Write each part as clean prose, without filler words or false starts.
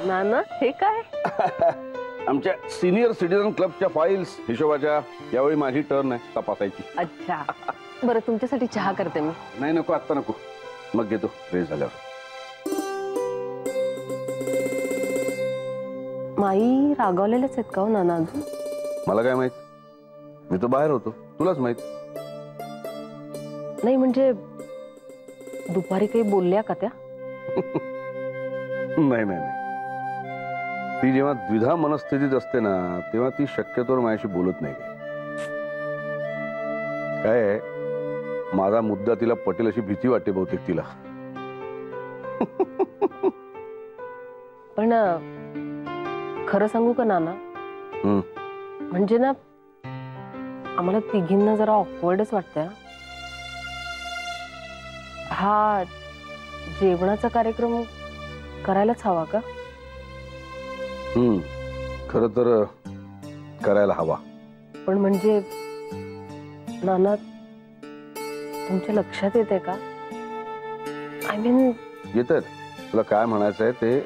नाना हे काय? आमच्या सिनियर सिटीजन क्लबच्या फाईल्स हिशोबाच्या यावेळी माझी टर्न आहे तपासायची. अच्छा बरं तुमच्यासाठी चहा करते मी. नाही नको आत्ता नको, मग घेतो फ्रेश झाल्यावर. माई रागावलेलेच आहेत का हो नाना अजून? मला काय माहित, मी तर बाहेर होतो, तुलाच माहित. नाही म्हणजे दुपारी काही बोलल्या का त्या? नाही नाही, ती जेव्हा द्विधा मनस्थितीत असते ना तेव्हा ती शक्यतोवर माझ्याशी बोलत नाही. काय माझा मुद्दा तिला पटेल अशी भीती वाटते बहुतेक तिला. पण खरं सांगू का नाना, म्हणजे ना आम्हाला तिघींना जरा ऑकवर्डच वाटतंय. हा जेवणाचा कार्यक्रम करायलाच हवा का? खरं तर करायला हवा. पण म्हणजे नाना तुमच्या लक्षात येते का? आय मीन येतं. तुला काय म्हणायचंय ते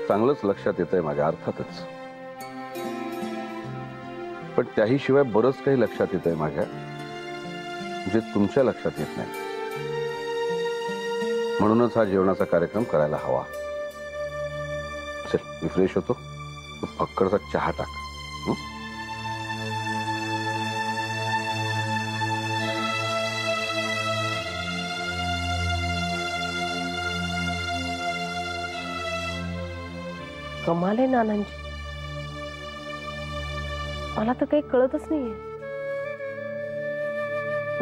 चांगलंच लक्षात येतंय माझ्या, अर्थातच. पण त्याही शिवाय बरंच काही लक्षात येतंय माझ्या जे तुमच्या लक्षात येत नाही. म्हणूनच हा जेवणाचा कार्यक्रम करायला हवा. चल मी फ्रेश होतो, तू फक्कडचा चहा टाक. कमाल आहे नानांची, मला तर काही कळतच नाहीये.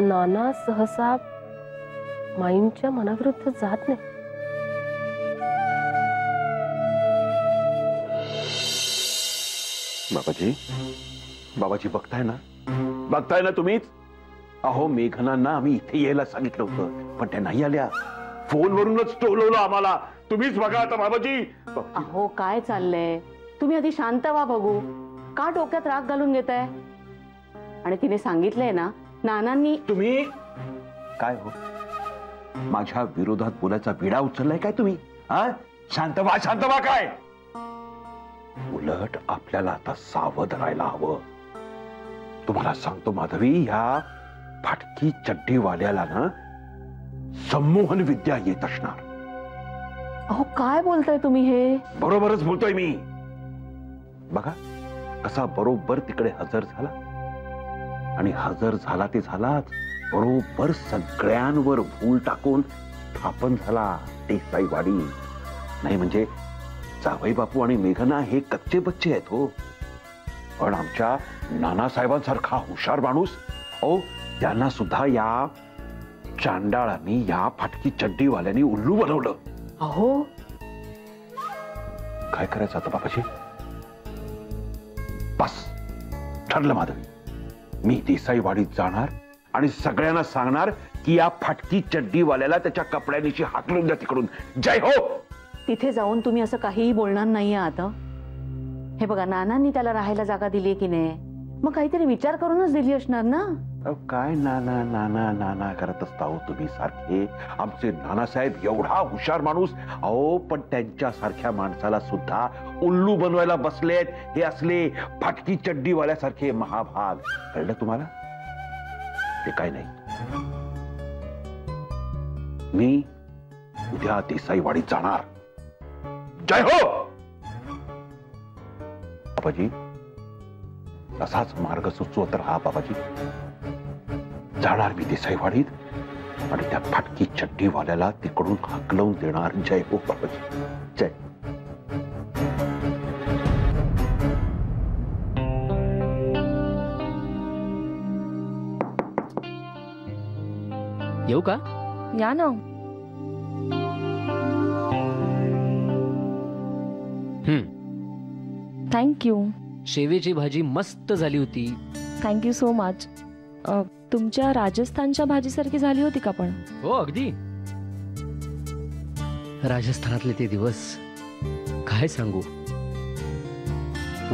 नाना सहसा माईंच्या मनाविरुद्ध जात नाही. बाबाजी, बाबाजी बघताय ना तुम्हीच? अहो मेघनांना आम्ही इथे यायला सांगितलं होतं पण त्या नाही आल्या. फोनवरूनच टोलवलं आम्हाला. तुम्हीच बघा आता बाबाजी. अहो काय चाललंय, तुम्ही आधी शांत व्हा बघू. का डोक्यात राग घालून घेताय? आणि तिने सांगितलंय ना नानांनी. तुम्ही काय हो माझ्या विरोधात बोलायचा विडा उचललाय काय तुम्ही? शांत व्हा काय? उलट आपल्याला आता सावध राहायला हवं. तुम्हाला सांगतो माधवी, ह्या फाटकी चड्डीवाल्याला ना संमोहन विद्या येत असणार. अहो काय बोलताय तुम्ही? हे बरोबरच बोलतोय मी. बघा कसा बरोबर तिकडे हजर झाला, आणि हजर झाला ते झालाच, बरोबर सगळ्यांवर भूल टाकून स्थापन झाला देसाईवाडी. नाही म्हणजे जावई बापू आणि मेघना हे कच्चे बच्चे आहेत हो, पण आमच्या नानासाहेबांसारखा हुशार माणूस, अहो त्यांना सुद्धा या चांडाळांनी, या फाटकी चड्डीवाल्यांनी उल्लू बनवलं. अहो काय करायचं आता बाबाजी? बस ठरलं माधवी, मी देसाईवाडीत जाणार आणि सगळ्यांना सांगणार की या फाटकी चड्डीवाल्याला त्याच्या कपड्यांची हाकलून द्या तिकडून. जय हो. तिथे जाऊन तुम्ही असं काहीही बोलणार नाहीये आता. हे बघा नानांनी त्याला राहायला जागा दिली की नाही, मग काहीतरी विचार करूनच दिली असणार ना. काय नाना नाना नाना करत असता हो तुम्ही सारखे? आमचे नानासाहेब एवढा हुशार माणूस, अहो पण त्यांच्या सारख्या माणसाला सुद्धा उल्लू बनवायला बसलेत हे असले फाटकी चड्डीवाल्यासारखे महाभाग. कळलं तुम्हाला? ते काय नाही, मी उद्या देसाईवाडीत जाणार. जय हो. बाबाजी असाच मार्ग सुचवत राहा बाबाजी. जाणार मी देसाईवाडीत आणि त्या फाटकी चड्डीवाल्याला तिकडून हाकलवून देणार. जय हो बाबाजी. जय. येऊ का? या ना. थँक्यू. शेवेची भाजी मस्त झाली होती. Thank you so much. तुमच्या राजस्थानच्या भाजीसारखी झाली होती का पण? हो अगदी. राजस्थानातले ते दिवस काय सांगू.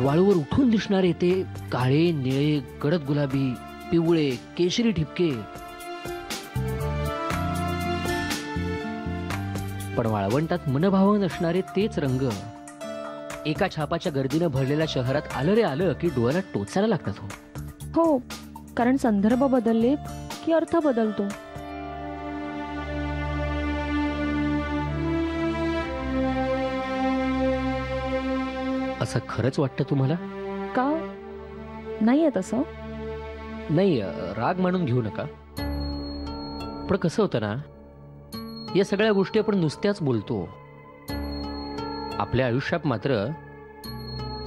वाळूवर उठून दिसणारे ते काळे निळे गडद गुलाबी पिवळे केशरी ठिपके, पण वाळवंटात मनभावन असणारे तेच रंग एका छापाच्या गर्दीनं भरलेल्या शहरात आलं रे आलं की डोळ्याला टोचायला लागतात. हो, कारण संदर्भ बदलले की अर्थ बदलतो. असं खरंच वाटतं तुम्हाला? का नाहीये तसं? नाही, राग मानून घेऊ नका. पण कसं होतं ना, या सगळ्या गोष्टी आपण नुसत्याच बोलतो. आपल्या आयुष्यात मात्र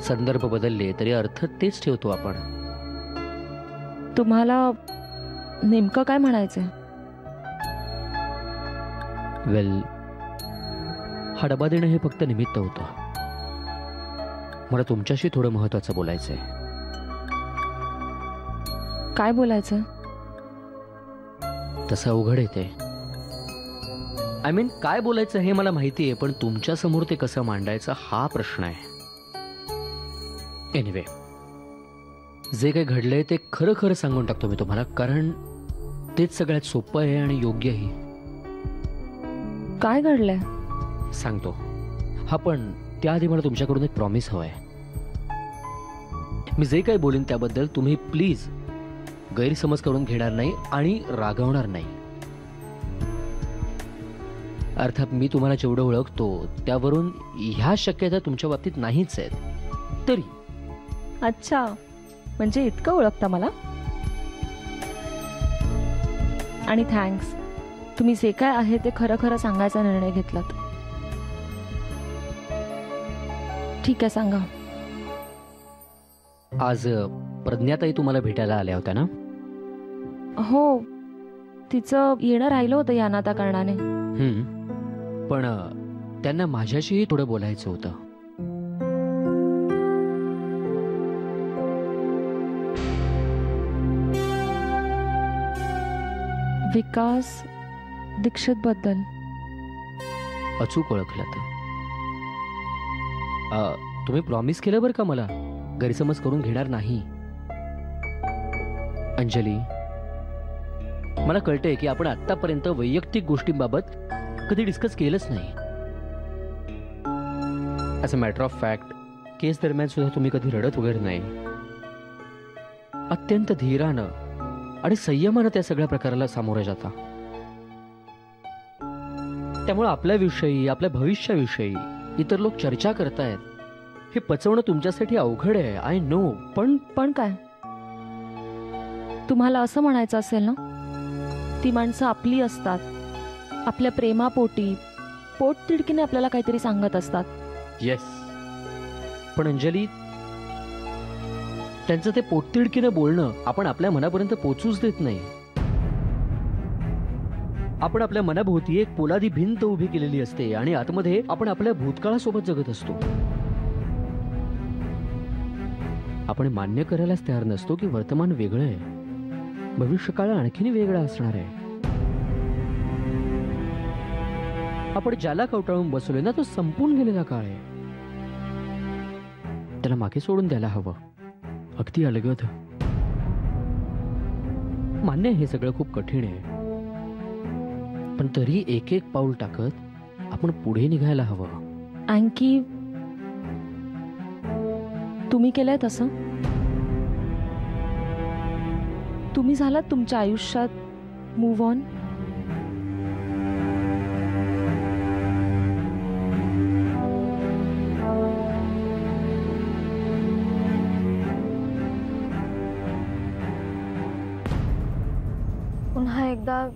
संदर्भ बदलले तरी अर्थ तेच ठेवतो आपण. तुम्हाला नेमकं काय म्हणायचंय? वेल, हा डबा देणं हे फक्त निमित्त होतं. मला तुमच्याशी थोडं महत्वाचं बोलायचंय. काय बोलायचं? तसं अवघड येते. आय मीन, काय बोलायचं हे मला माहिती आहे, पण तुमच्या समोर ते कसं मांडायचं हा प्रश्न आहे. एनिवे, जे काही घडलंय ते खरं खरं सांगून टाकतो मी तुम्हाला, कारण तेच सगळ्यात सोपं आहे आणि योग्यही. काय घडलंय? सांगतो. हा, पण त्याआधी मला तुमच्याकडून एक प्रॉमिस हवाय. मी जे काही बोलीन त्याबद्दल तुम्ही प्लीज गैरसमज करून घेणार नाही आणि रागवणार नाही. अर्थात मी तुम्हाला जेवढं ओळखतो त्यावरून ह्या शक्यता तुमच्या बाबतीत नाहीच आहेत. तरी अच्छा, म्हणजे इतकं ओळखता मला? आणि थँक्स, तुम्ही जे काय आहे ते खरं खरं सांगायचा निर्णय घेतलात. ठीक आहे, सांगा. आज प्रज्ञाताई तुम्हाला भेटायला आल्या होत्या ना? हो, तिचं येणं राहिलं होतं या नाता कारणाने. पण त्यांना माझ्याशीही थोडं बोलायचं होतं. विकास दीक्षित बद्दल. अचूक ओळखलं तर. तुम्ही प्रॉमिस केलं बरं का मला, गैरसमज करून घेणार नाही. अंजली, मला कळतंय की आपण आतापर्यंत वैयक्तिक गोष्टींबाबत कधी डिस्कस केलंच नाही. As a matter of fact, case दरम्यान सुद्धा तुम्ही कधी रडत वगैरे नाही. अत्यंत धीरानं आणि संयमानं त्या सगळ्या प्रकाराला सामोरे जाता. त्यामुळे आपल्याविषयी, आपल्या भविष्याविषयी इतर लोक चर्चा करतायत हे पचवणं तुमच्यासाठी अवघड आहे. I know. पण काय? तुम्हाला असं म्हणायचं असेल ना, ती माणसं आपली असतात, आपल्या प्रेमापोटी पोटतिडकीने आपल्याला काहीतरी सांगत असतात. येस, पण अंजली, त्यांचं ते पोटतिडकीनं बोलणं आपण आपल्या मनापर्यंत पोचूच देत नाही. आपण आपल्या मनाभोवती एक पोलादी भिंत उभी केलेली असते आणि आतमध्ये आपण आपल्या भूतकाळासोबत जगत असतो. आपण मान्य करायलाच तयार नसतो की वर्तमान वेगळं आहे, भविष्यकाळ आणखीन वेगळा असणार आहे. आपण ज्याला कवटाळून बसलोय ना, तो संपून गेलेला काळ आहे. त्याला मागे सोडून द्यायला हवं, अगदी अलगद. मान्य हे सगळं खूप कठीण आहे, पण तरी एक एक पाऊल टाकत आपण पुढे निघायला हवं. आणखी तुम्ही केलंय तसं? तुम्ही झालात तुमच्या आयुष्यात मूव्ह ऑन? पुन्हा एकदा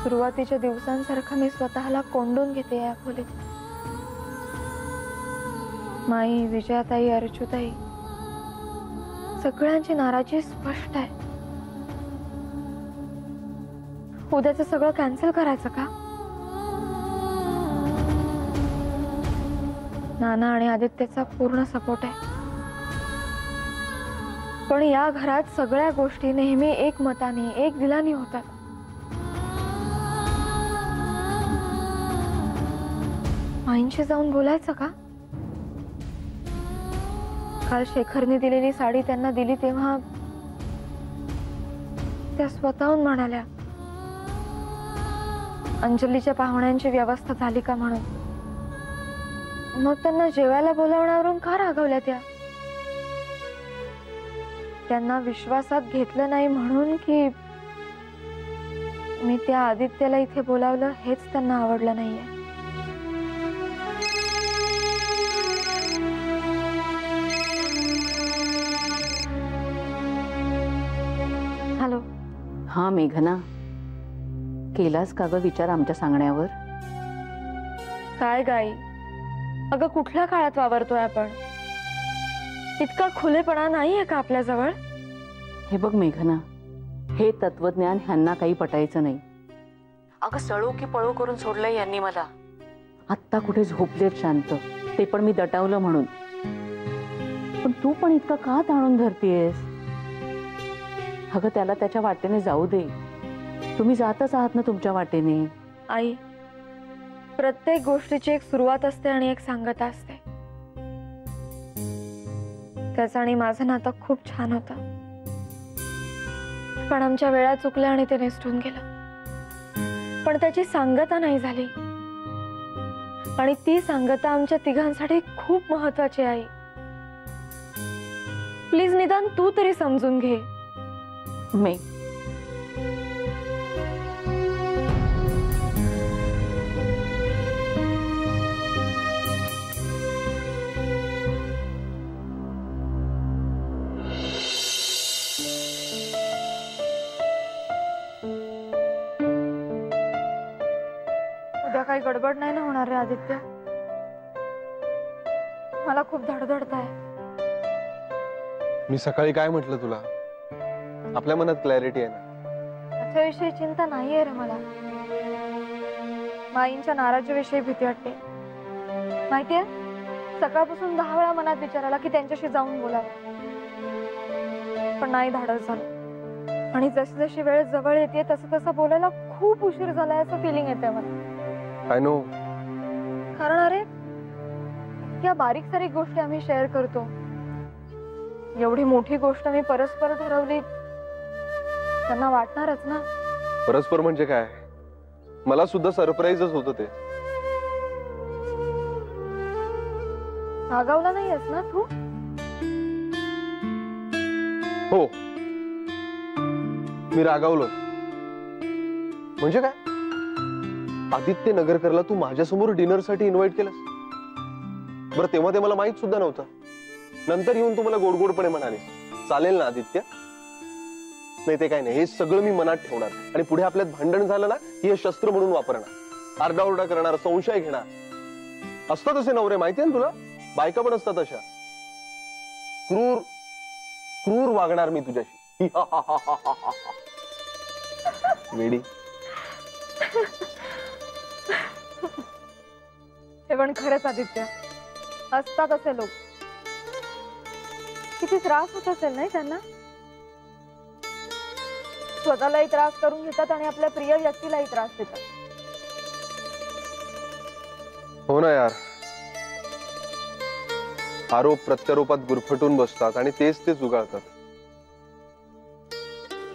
सुरुवातीच्या दिवसांसारखं मी स्वतःला कोंडून घेते या खोलीत. माई, विजयाताई, अर्चुताई, सगळ्यांची नाराजी स्पष्ट आहे. उद्याचं सगळं कॅन्सल करायचं का? नाना आणि आदित्यचा पूर्ण सपोर्ट आहे, पण या घरात सगळ्या गोष्टी नेहमी एक मताने, एक दिलाने होतात. माईंशी जाऊन बोलायचं का? काल शेखरने दिलेली साडी त्यांना दिली तेव्हा त्या स्वतःहून म्हणाल्या, अंजलीच्या पाहुण्यांची व्यवस्था झाली का म्हणून. मग त्यांना जेवायला बोलावण्यावरून का रागवल्या त्या? त्यांना विश्वासात घेतलं नाही म्हणून की मी त्या आदित्यला इथे बोलावलं हेच त्यांना आवडलं नाहीये. हॅलो. हा मेघना, केलास का ग विचार आमच्या सांगण्यावर? काय गाई, अगं कुठल्या काळात वावरतोय आपण? इतका खुलेपणा नाहीये का आपल्याजवळ? हे बघ मेघना, हे तत्वज्ञान ह्यांना काही पटायचं नाही. अगं सळो की पळो करून सोडलंय यांनी मला. आत्ता कुठे झोपलेत शांत, ते पण मी दटावलं म्हणून. पण तू पण इतका का ताणून धरतीयस? अगं त्याला त्याच्या वाटेने जाऊ दे. तुम्ही जातच आहात ना तुमच्या वाटेने. आई, प्रत्येक गोष्टीची एक सुरुवात असते आणि एक सांगता असते. त्याचं आणि माझं नातं खूप छान होतं, पण आमच्या वेळा चुकल्या आणि ते निसटून गेलं. पण त्याची सांगता नाही झाली आणि ती सांगता आमच्या तिघांसाठी खूप महत्वाची आहे. प्लीज निदान तू तरी समजून घे. मे उद्या काही गडबड नाही ना होणार रे आदित्य? मला खूप धडधडत आहे. मी सकाळी काय म्हटलं तुला? आपल्या मनात क्लॅरिटी आहे ना? त्याच्याविषयी चिंता नाहीये रे मला. माईंच्या नाराजीविषयी भीती वाटते. माहितीये, सकाळपासून 10 वेळा मनात विचारायला की त्यांच्याशी जाऊन बोलावं, पण नाही धाडस झालं. आणि जशी जशी वेळ जवळ येते तसं तसं बोलायला खूप उशीर झालाय असं फिलिंग येते मला. I know. कारण अरे या बारीक सारीक गोष्टी आम्ही शेअर करतो. एवढी मोठी गोष्ट मी परस्पर ठरवली, त्यांना वाटणारच ना. परस्पर म्हणजे काय? मला सुद्धा सरप्राईजच होतं ते. रागावला नाहीयेस ना तू? हो, मी रागावलो. म्हणजे काय? आदित्य नगरकरला तू माझ्यासमोर डिनरसाठी इन्व्हाइट केलंस? बरं, तेव्हा ते मला माहित सुद्धा नव्हतं. नंतर येऊन तू मला गोडगोडपणे म्हणाले, चालेल ना आदित्य? नाही ते काय नाही, हे सगळं मी मनात ठेवणार आणि पुढे आपल्यात भांडण झालं ना की हे शस्त्र म्हणून वापरणार, आरडाओरडा करणार, संशय घेणार. असतात असे नवरे, माहितीये ना तुला? बायका पण असतात अशा. क्रूर क्रूर वागणार मी तुझ्याशी. वेडी. हे पण खरंच आदित्य, असतात असे लोक. किती त्रास होत असेल नाही त्यांना? स्वतःलाही त्रास करून घेतात आणि आपल्या प्रिय व्यक्तीलाही त्रास देतात. हो ना यार, आरोप प्रत्यारोपात गुरफटून बसतात आणि तेच ते जुगाळतात.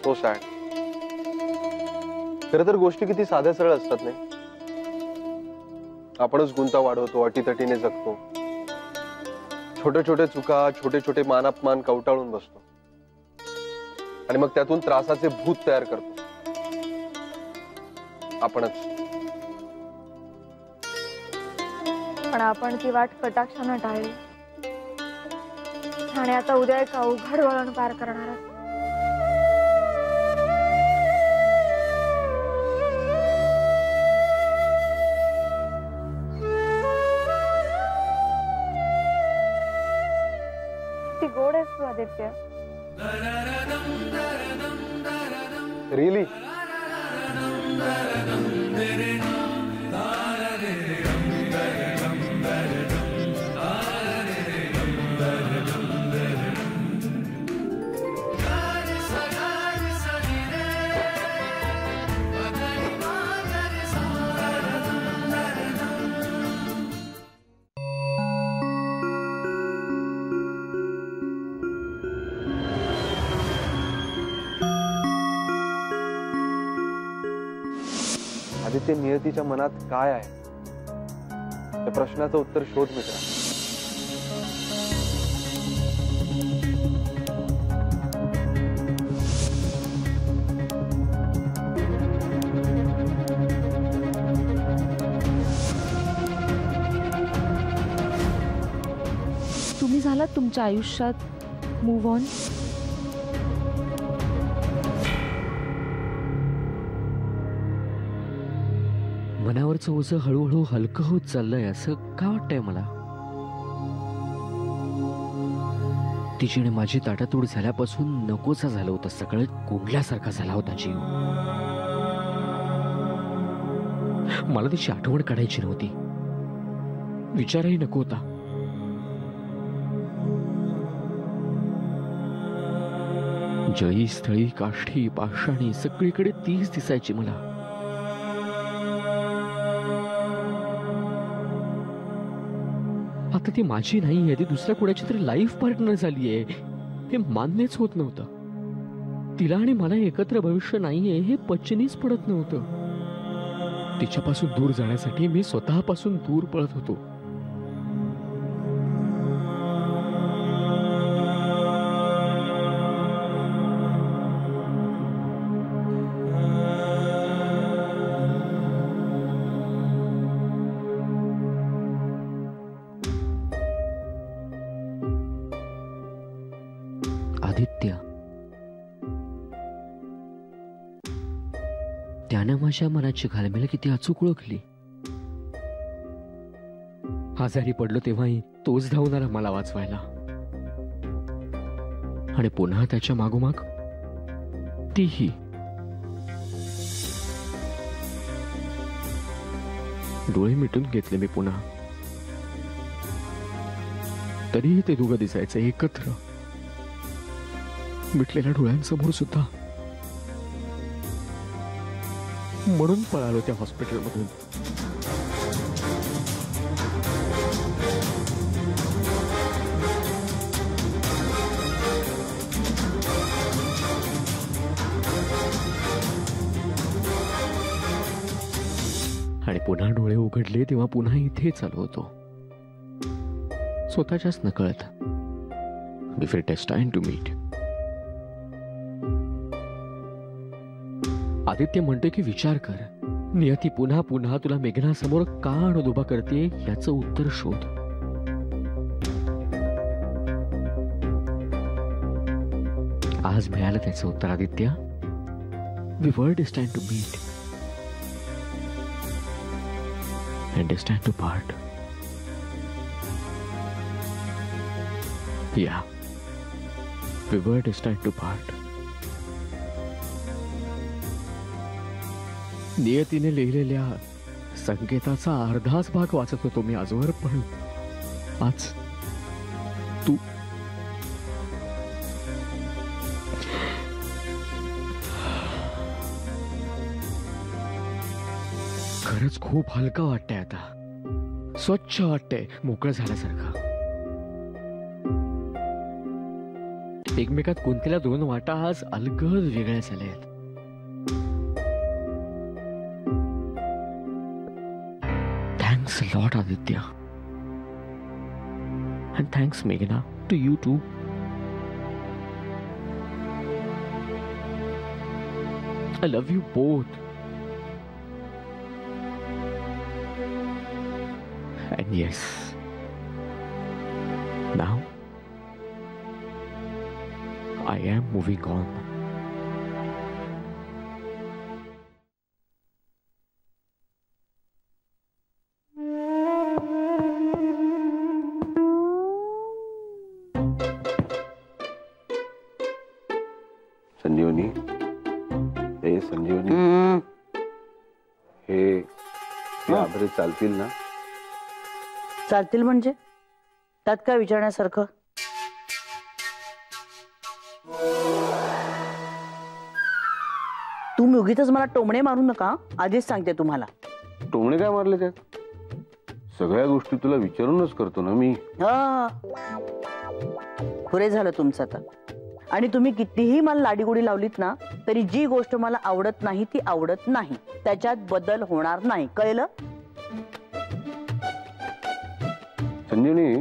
So sad. खरं तर गोष्टी किती साध्या सरळ असतात नाही? आपणच गुंता वाढवतो, अटीतटीने जगतो, छोटे छोटे चुका, छोटे छोटे मानापमान कवटाळून बसतो आणि मग त्यातून त्रासाचे भूत तयार करतो आपणच. पण आपण ती वाट कटाक्षाने टाळली आणि आता उद्या एक अवघड वळण पार करणार आहोत. ती गोड आहेस तू आदित्य. रिअली? आदित्य, नियतीच्या मनात काय आहे त्या प्रश्नाचं उत्तर शोध मित्रा. तुम्ही झालात तुमच्या आयुष्यात मूव्ह ऑन? मनावरचं ओझं हळूहळू हलकं होत चाललंय असं का वाटतंय मला? तिचीने माझी ताटातूड झाल्यापासून नकोसा झालं होतं, सगळं कोंडल्यासारखा झाला होता जीव. मला तिची आठवण काढायची नव्हती, विचारही नको होता. जयी, स्थळी, काष्ठी, पाषाणी सगळीकडे तीच दिसायची मला. आता ती माझी नाहीये, ती दुसऱ्या कुणाची तरी लाईफ पार्टनर झालीये. हे मान्यच होत नव्हतं. तिला आणि मला एकत्र भविष्य नाहीये हे पचनीच पडत नव्हतं. तिच्यापासून दूर जाण्यासाठी मी स्वतःपासून दूर पळत होतो. आदित्य, त्यानं माझ्या मनाची घालमेल किती अचूक ओळखली. आजारी पडलो तेव्हाही तोच धावून आला मला वाचवायला, आणि पुन्हा त्याच्या मागोमाग तीही. डोळे मिटून घेतले मी पुन्हा, तरीही ते दोघं दिसायचे एकत्र, मिटलेल्या डोळ्यांसमोर सुद्धा. म्हणून पळालो त्या हॉस्पिटलमधून. आणि पुन्हा डोळे उघडले तेव्हा पुन्हा इथेच आलो होतो, स्वतःच्याच नकळत. We were destined to meet. Aditya म्हणते की विचार कर, नियती पुन्हा पुन्हा तुला मेघनासमोर का आणून उभा करते याचं उत्तर शोध. आज मिळालं त्याचं उत्तर Aditya. We were destined to meet and destined to part. Yeah, we were destined to part. नियतीने लिहिलेल्या संकेताचा अर्धाच भाग वाचत होतो मी आजवर, पण आज तू. खरंच खूप हलकं वाटतंय आता, स्वच्छ वाटतंय, मोकळं झाल्यासारखं. एकमेकात गुंतलेल्या दोन वाटा आज अलगद वेगळ्या झाल्या आहेत. Thanks a lot, Aditya. And thanks, Meghna, to you too. I love you both. And yes, now I am moving on. संजीवनी, हे संजीवनी, हे आधारे चालतील ना? चालतील म्हणजे त्यात काय विचारण्यासारखं? तुम्ही उगीच मला टोमणे मारू नका, आधीच सांगते तुम्हाला. टोमणे काय मारले त्यात? सगळ्या गोष्टी तुला विचारूनच करतो ना मी. पुरे झालं तुमचं आता. आणि तुम्ही कितीही मला लाडीगोडी लावलीत ना तरी जी गोष्ट मला आवडत नाही ती आवडत नाही, त्याच्यात बदल होणार नाही, कळलं? संजीवनी,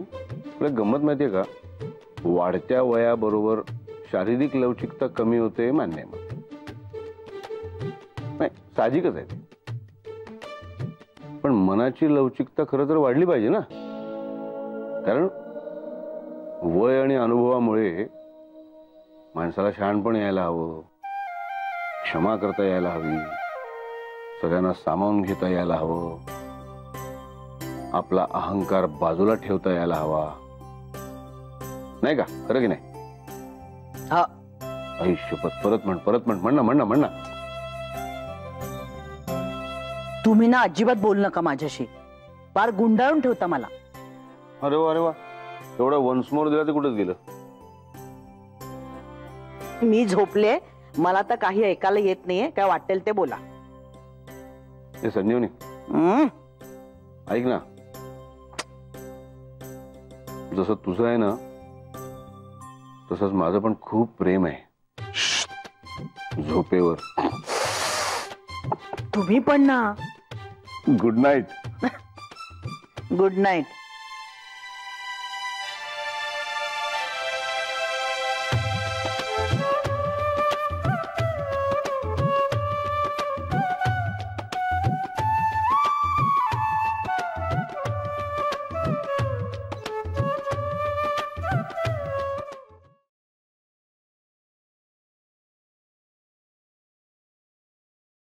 तुला गंमत माहितीये का? वाढत्या वयाबरोबर शारीरिक लवचिकता कमी होते मान्य आहे मला. नाही, साहजिकच आहे ते. पण मनाची लवचिकता खरं तर वाढली पाहिजे ना, कारण वय आणि अनुभवामुळे माणसाला शहाणपण यायला हवं, क्षमा करता यायला हवी, सगळ्यांना सामावून घेता यायला हवं, आपला अहंकार बाजूला ठेवता यायला हवा, नाही का? खरं की नाही? हा. आयुष्यपत परत म्हण. तुम्ही ना अजिबात बोलू नका माझ्याशी, फार गुंडाळून ठेवता मला. अरे वा, एवढं वन्स मोर दिला ते कुठेच गेलं. मी झोपले, मला तर काही ऐकायला येत नाहीये, काय वाटेल ते बोला. हे संजीवनी, ऐक ना, जसं तुझं आहे ना तसंच माझं पण खूप प्रेम आहे झोपेवर. तुम्ही पण ना. Good night. Good night.